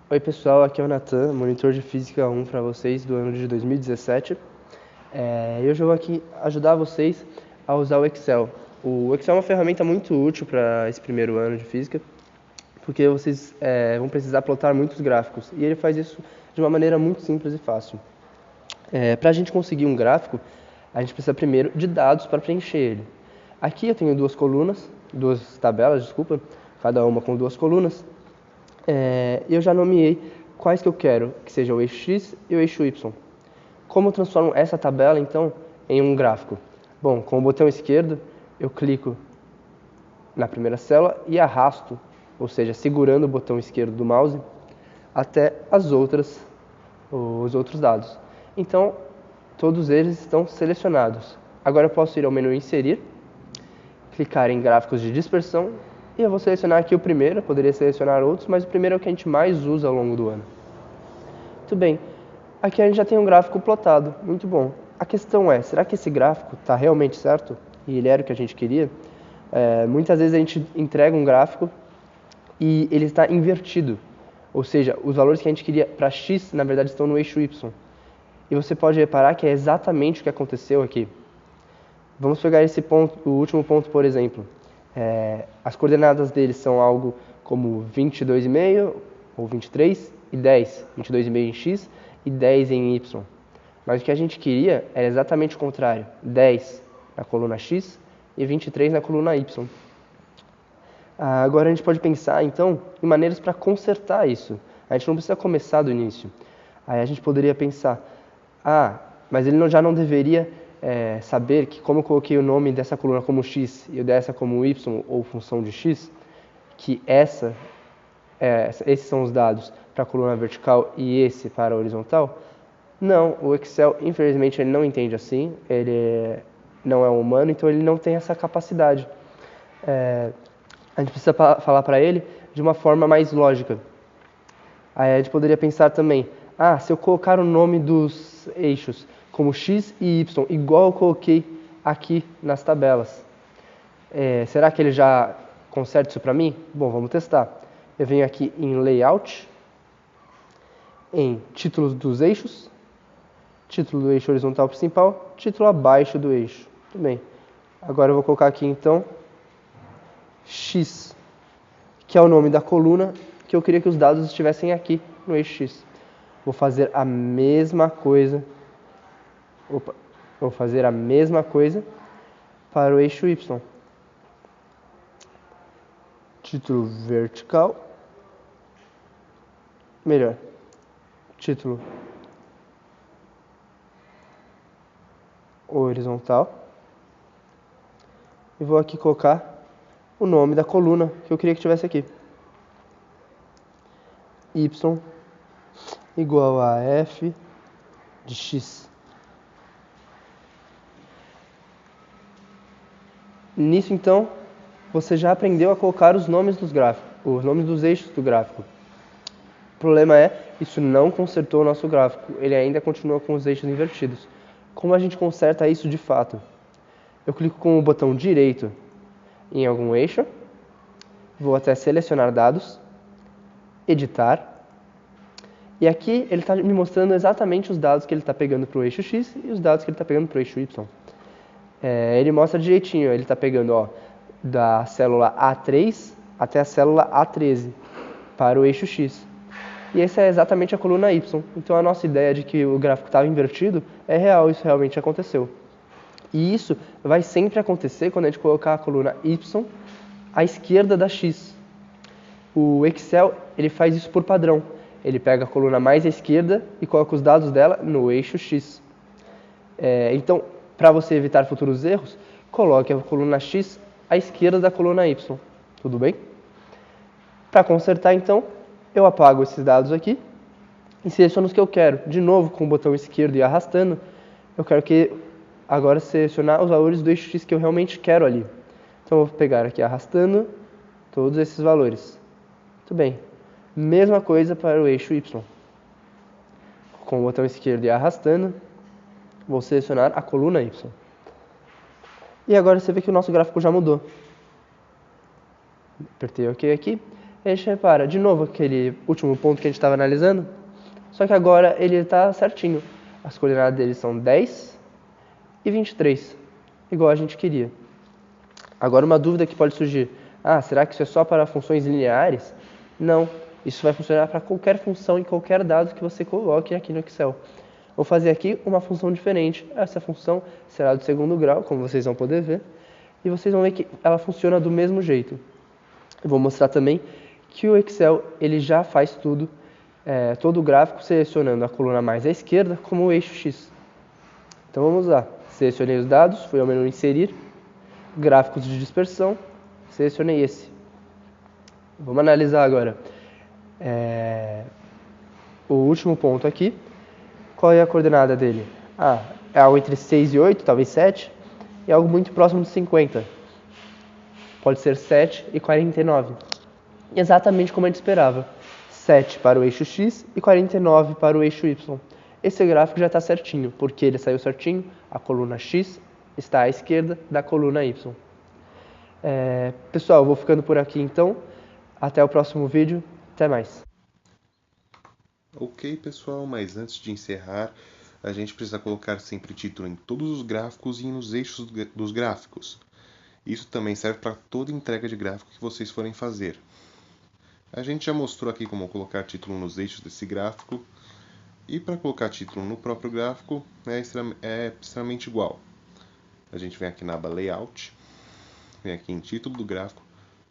Oi pessoal, aqui é o Nathan, monitor de Física 1 para vocês do ano de 2017. E hoje eu vou aqui ajudar vocês a usar o Excel. O Excel é uma ferramenta muito útil para esse primeiro ano de Física, porque vocês vão precisar plotar muitos gráficos, e ele faz isso de uma maneira muito simples e fácil. Para a gente conseguir um gráfico, a gente precisa primeiro de dados para preencher ele. Aqui eu tenho duas tabelas, cada uma com duas colunas. E eu já nomeei quais que eu quero, que seja o eixo X e o eixo Y. Como eu transformo essa tabela, então, em um gráfico? Bom, com o botão esquerdo, eu clico na primeira célula e arrasto, ou seja, segurando o botão esquerdo do mouse, até os outros dados. Então, todos eles estão selecionados. Agora eu posso ir ao menu Inserir, clicar em Gráficos de Dispersão, e eu vou selecionar aqui o primeiro, eu poderia selecionar outros, mas o primeiro é o que a gente mais usa ao longo do ano. Muito bem, aqui a gente já tem um gráfico plotado, muito bom. A questão é, será que esse gráfico está realmente certo? E ele era o que a gente queria? Muitas vezes a gente entrega um gráfico e ele está invertido. Ou seja, os valores que a gente queria para X, na verdade, estão no eixo Y. E você pode reparar que é exatamente o que aconteceu aqui. Vamos pegar esse ponto, o último ponto, por exemplo. As coordenadas deles são algo como 22,5 ou 23 e 10. 22,5 em X e 10 em Y. Mas o que a gente queria era exatamente o contrário. 10 na coluna X e 23 na coluna Y. Agora a gente pode pensar, então, em maneiras para consertar isso. A gente não precisa começar do início. Aí a gente poderia pensar, mas ele já não deveria saber que, como eu coloquei o nome dessa coluna como X e o dessa como Y ou função de X, que esses são os dados para a coluna vertical e esse para a horizontal. Não, o Excel, infelizmente, ele não entende assim, ele não é humano, então ele não tem essa capacidade. A gente precisa falar para ele de uma forma mais lógica. Aí a gente poderia pensar também, se eu colocar o nome dos eixos como X e Y, igual eu coloquei aqui nas tabelas, será que ele já conserta isso para mim? Bom, vamos testar. Eu venho aqui em Layout, em Títulos dos eixos, título do eixo horizontal principal, título abaixo do eixo. Tudo bem. Agora eu vou colocar aqui, então, X, que é o nome da coluna que eu queria que os dados estivessem aqui no eixo X. Vou fazer a mesma coisa. Vou fazer a mesma coisa para o eixo Y. Título vertical. Melhor. Título horizontal. E vou aqui colocar o nome da coluna que eu queria que tivesse aqui. Y igual a F de X. Nisso, então, você já aprendeu a colocar os nomes dos gráficos, os nomes dos eixos do gráfico. O problema isso não consertou o nosso gráfico, ele ainda continua com os eixos invertidos. Como a gente conserta isso de fato? Eu clico com o botão direito em algum eixo, vou até selecionar dados, editar, e aqui ele está me mostrando exatamente os dados que ele está pegando para o eixo X e os dados que ele está pegando para o eixo Y. Ele mostra direitinho, ele está pegando da célula A3 até a célula A13 para o eixo X. E essa é exatamente a coluna Y. Então a nossa ideia de que o gráfico estava invertido é real, isso realmente aconteceu. E isso vai sempre acontecer quando a gente colocar a coluna Y à esquerda da X. O Excel ele faz isso por padrão. Ele pega a coluna mais à esquerda e coloca os dados dela no eixo X. Então, para você evitar futuros erros, coloque a coluna X à esquerda da coluna Y. Tudo bem? Para consertar, então, eu apago esses dados aqui e seleciono os que eu quero. De novo, com o botão esquerdo e arrastando, eu quero agora selecionar os valores do eixo X que eu realmente quero ali. Então, eu vou pegar aqui arrastando todos esses valores. Muito bem. Mesma coisa para o eixo Y. Com o botão esquerdo e arrastando, vou selecionar a coluna Y. E agora você vê que o nosso gráfico já mudou. Apertei OK aqui. E a gente repara, de novo, aquele último ponto que a gente estava analisando, só que agora ele está certinho. As coordenadas dele são 10 e 23, igual a gente queria. Agora uma dúvida que pode surgir, será que isso é só para funções lineares? Não, isso vai funcionar para qualquer função e qualquer dado que você coloque aqui no Excel. Vou fazer aqui uma função diferente, essa função será do segundo grau, como vocês vão poder ver, e vocês vão ver que ela funciona do mesmo jeito. Eu vou mostrar também que o Excel ele já faz tudo, todo o gráfico selecionando a coluna mais à esquerda como o eixo X. Então vamos lá, selecionei os dados, fui ao menu inserir, gráficos de dispersão, selecionei esse. Vamos analisar agora o último ponto aqui. Qual é a coordenada dele? É algo entre 6 e 8, talvez 7, e algo muito próximo de 50. Pode ser 7 e 49. Exatamente como a gente esperava. 7 para o eixo X e 49 para o eixo Y. Esse gráfico já está certinho, porque ele saiu certinho, a coluna X está à esquerda da coluna Y. Pessoal, eu vou ficando por aqui então. Até o próximo vídeo. Até mais. Ok, pessoal, mas antes de encerrar, a gente precisa colocar sempre título em todos os gráficos e nos eixos dos gráficos. Isso também serve para toda entrega de gráfico que vocês forem fazer. A gente já mostrou aqui como colocar título nos eixos desse gráfico. E para colocar título no próprio gráfico é extremamente igual. A gente vem aqui na aba Layout, vem aqui em Título do Gráfico,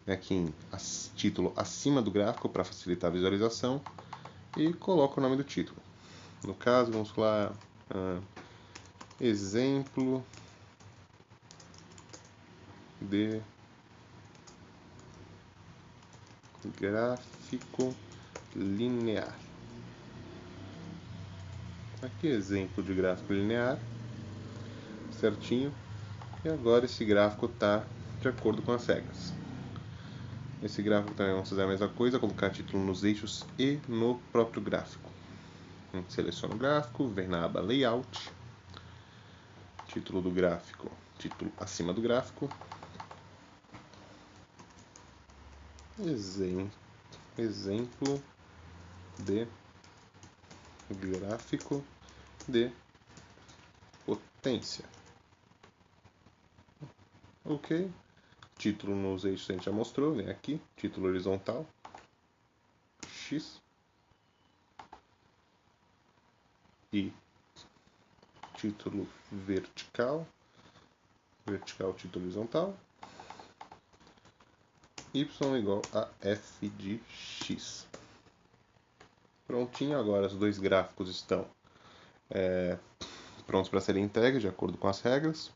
vem aqui em Título acima do gráfico para facilitar a visualização e coloca o nome do título. No caso, vamos falar exemplo de gráfico linear. Aqui exemplo de gráfico linear, certinho, e agora esse gráfico está de acordo com as regras. Esse gráfico também vamos fazer a mesma coisa, colocar título nos eixos e no próprio gráfico. A gente seleciona o gráfico, vem na aba Layout, título do gráfico, título acima do gráfico, exemplo de gráfico de potência. Ok. Título nos eixos a gente já mostrou, vem aqui, título horizontal, X, e título vertical, título horizontal, Y igual a F de X. Prontinho, agora os dois gráficos estão prontos para serem entregues de acordo com as regras,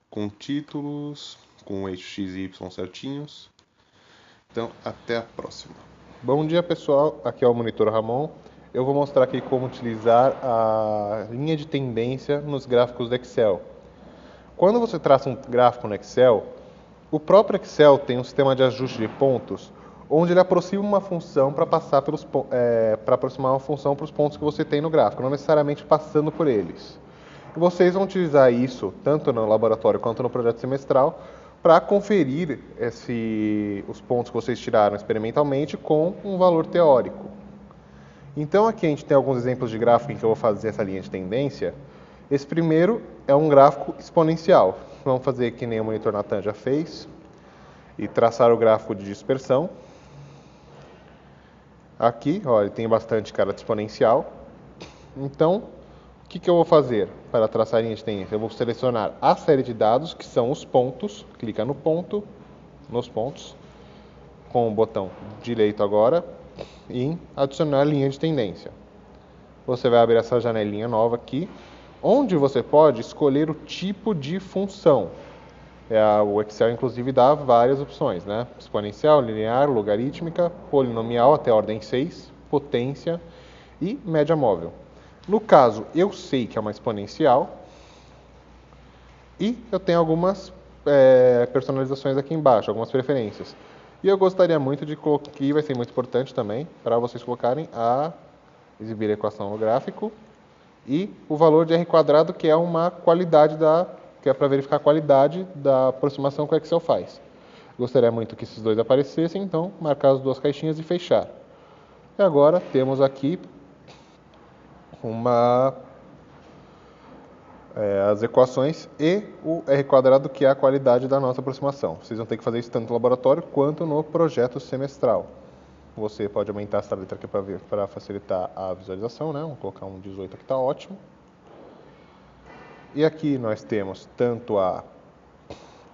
com títulos, com o eixo X e Y certinhos. Então, até a próxima. Bom dia, pessoal. Aqui é o Monitor Ramon. Eu vou mostrar aqui como utilizar a linha de tendência nos gráficos do Excel. Quando você traça um gráfico no Excel, o próprio Excel tem um sistema de ajuste de pontos, onde ele aproxima uma função para aproximar uma função para os pontos que você tem no gráfico, não necessariamente passando por eles. E vocês vão utilizar isso, tanto no laboratório quanto no projeto semestral, para conferir os pontos que vocês tiraram experimentalmente com um valor teórico. Então aqui a gente tem alguns exemplos de gráfico em que eu vou fazer essa linha de tendência. Esse primeiro é um gráfico exponencial. Vamos fazer que nem o monitor Natan já fez e traçar o gráfico de dispersão. Aqui, ó, ele tem bastante cara de exponencial. Então, o que eu vou fazer para traçar a linha de tendência? Eu vou selecionar a série de dados, que são os pontos. Clica no ponto, nos pontos, com o botão direito agora, e adicionar linha de tendência. Você vai abrir essa janelinha nova aqui, onde você pode escolher o tipo de função. O Excel, inclusive, dá várias opções, né? Exponencial, linear, logarítmica, polinomial até a ordem 6, potência e média móvel. No caso, eu sei que é uma exponencial e eu tenho algumas personalizações aqui embaixo, algumas preferências. E eu gostaria muito de colocar, que vai ser muito importante também, para vocês colocarem exibir a equação no gráfico e o valor de R quadrado, que é uma qualidade que é para verificar a qualidade da aproximação que o Excel faz. Gostaria muito que esses dois aparecessem, então marcar as duas caixinhas e fechar. E agora temos aqui as equações e o R quadrado, que é a qualidade da nossa aproximação. Vocês vão ter que fazer isso tanto no laboratório quanto no projeto semestral. Você pode aumentar essa letra aqui para facilitar a visualização, né? Vamos colocar um 18 aqui, está ótimo. E aqui nós temos tanto a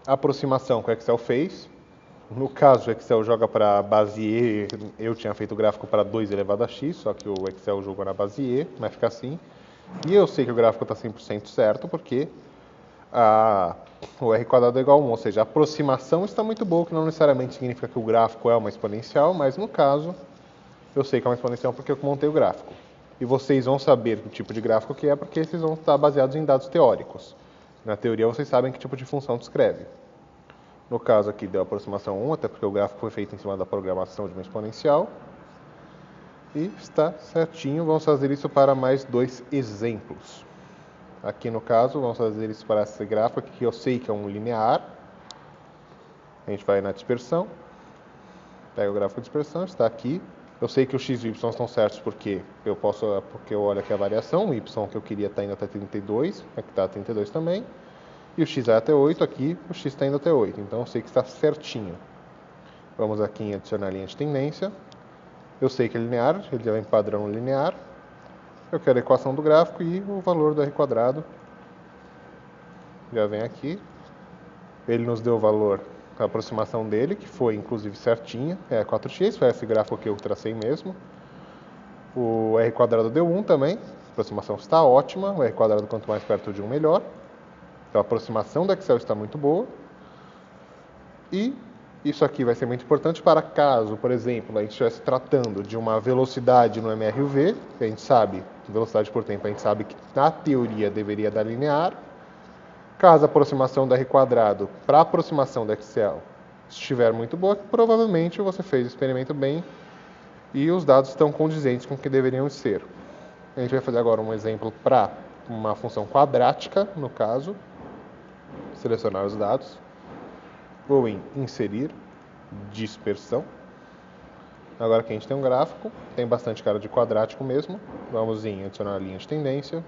aproximação que o Excel fez. No caso, o Excel joga para base E, eu tinha feito o gráfico para 2 elevado a x, só que o Excel jogou na base E, vai ficar assim. E eu sei que o gráfico está 100% certo, porque o R quadrado é igual a 1, ou seja, a aproximação está muito boa, que não necessariamente significa que o gráfico é uma exponencial, mas no caso, eu sei que é uma exponencial porque eu montei o gráfico. E vocês vão saber o tipo de gráfico que é, porque esses vão estar baseados em dados teóricos. Na teoria, vocês sabem que tipo de função descreve. No caso aqui deu aproximação 1, até porque o gráfico foi feito em cima da programação de uma exponencial. E está certinho, vamos fazer isso para mais 2 exemplos. Aqui no caso, vamos fazer isso para esse gráfico aqui, que eu sei que é um linear. A gente vai na dispersão, pega o gráfico de dispersão, está aqui. Eu sei que o x e o y estão certos porque eu olho aqui a variação, o y que eu queria está indo até 32, aqui está 32 também. E o x vai até 8, aqui o x está indo até 8, então eu sei que está certinho. Vamos aqui em adicionar linha de tendência. Eu sei que é linear, ele já vem padrão linear. Eu quero a equação do gráfico e o valor do R quadrado. Já vem aqui. Ele nos deu o valor, a aproximação dele, que foi inclusive certinha, é 4x, foi esse gráfico que eu tracei mesmo. O R quadrado deu 1 também, a aproximação está ótima, o R quadrado quanto mais perto de 1 melhor. Então a aproximação do Excel está muito boa. E isso aqui vai ser muito importante para caso, por exemplo, a gente estivesse tratando de uma velocidade no MRUV, que a gente sabe, velocidade por tempo, a gente sabe que na teoria deveria dar linear. Caso a aproximação do R quadrado para a aproximação do Excel estiver muito boa, provavelmente você fez o experimento bem e os dados estão condizentes com o que deveriam ser. A gente vai fazer agora um exemplo para uma função quadrática, no caso. Selecionar os dados. Vou em inserir, dispersão. Agora que a gente tem um gráfico, tem bastante cara de quadrático mesmo. Vamos em adicionar a linha de tendência.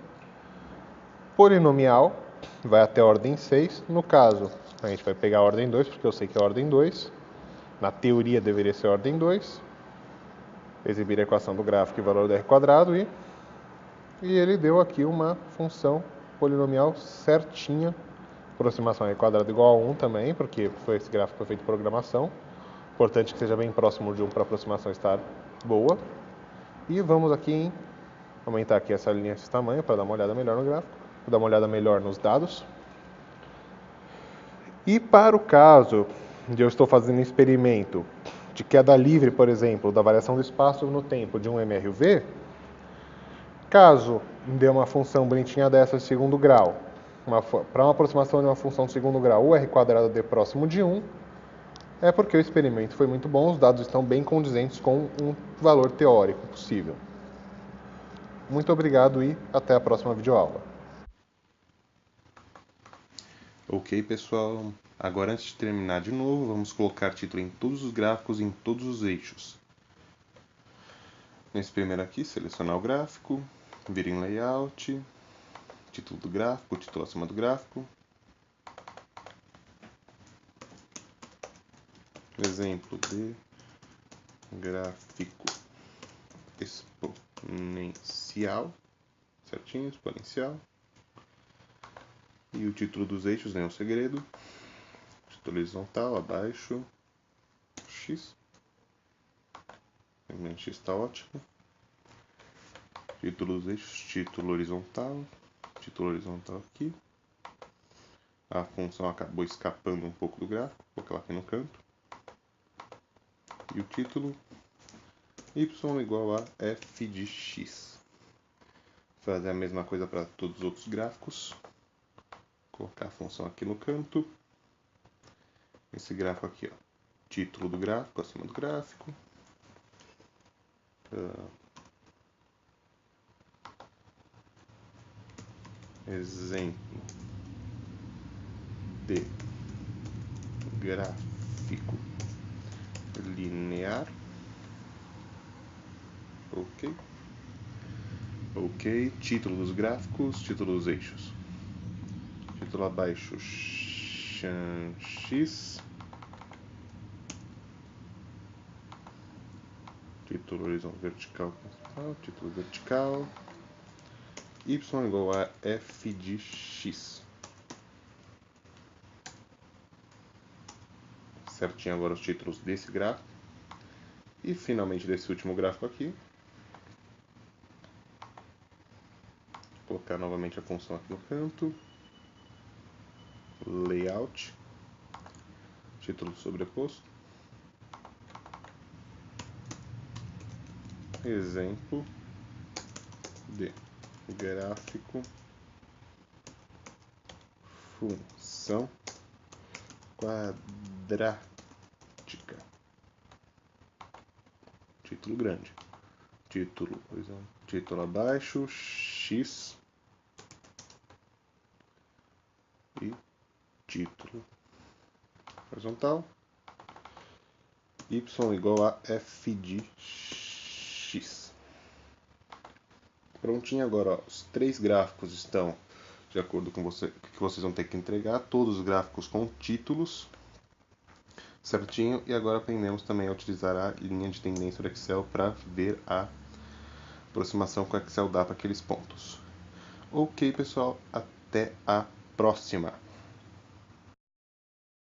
Polinomial, vai até a ordem 6. No caso, a gente vai pegar a ordem 2, porque eu sei que é a ordem 2. Na teoria deveria ser a ordem 2. Exibir a equação do gráfico e valor do R quadrado e ele deu aqui uma função polinomial certinha. Aproximação R quadrado igual a 1 também, porque esse gráfico foi feito de programação. Importante que seja bem próximo de 1 para a aproximação estar boa. E vamos aqui aumentar aqui essa linha desse tamanho para dar uma olhada melhor no gráfico, para dar uma olhada melhor nos dados. E para o caso de eu estou fazendo um experimento de queda livre, por exemplo, da variação do espaço no tempo de um MRUV, caso dê uma função bonitinha dessa de segundo grau, para uma aproximação de uma função de segundo grau, o R quadrado dê próximo de 1, é porque o experimento foi muito bom, os dados estão bem condizentes com um valor teórico possível. Muito obrigado e até a próxima videoaula. Ok, pessoal. Agora, antes de terminar de novo, vamos colocar título em todos os gráficos, em todos os eixos. Nesse primeiro aqui, selecionar o gráfico, vir em Layout, título do gráfico, título acima do gráfico. Exemplo de gráfico exponencial, certinho, exponencial. E o título dos eixos, nenhum segredo. Título horizontal, abaixo, X. X está ótimo. Título dos eixos, título horizontal aqui. A função acabou escapando um pouco do gráfico, vou colocar ela aqui no canto. E o título, y igual a f de x. Fazer a mesma coisa para todos os outros gráficos. Colocar a função aqui no canto. Esse gráfico aqui, ó. Título do gráfico, acima do gráfico. Exemplo de gráfico gráfico linear. Ok. Ok. Título dos gráficos, título dos eixos. Título abaixo, X. Título horizontal vertical, título vertical. Y igual a f de x. Certinho agora os títulos desse gráfico. E finalmente desse último gráfico aqui. Vou colocar novamente a função aqui no canto. Layout. Título sobreposto. Exemplo de gráfico função quadrática. Título grande. Título abaixo, X. E título horizontal. Y igual a f de x. Prontinho agora, ó, os 3 gráficos estão de acordo com você, que vocês vão ter que entregar, todos os gráficos com títulos certinho, e agora aprendemos também a utilizar a linha de tendência do Excel para ver a aproximação que o Excel dá para aqueles pontos. Ok, pessoal, até a próxima!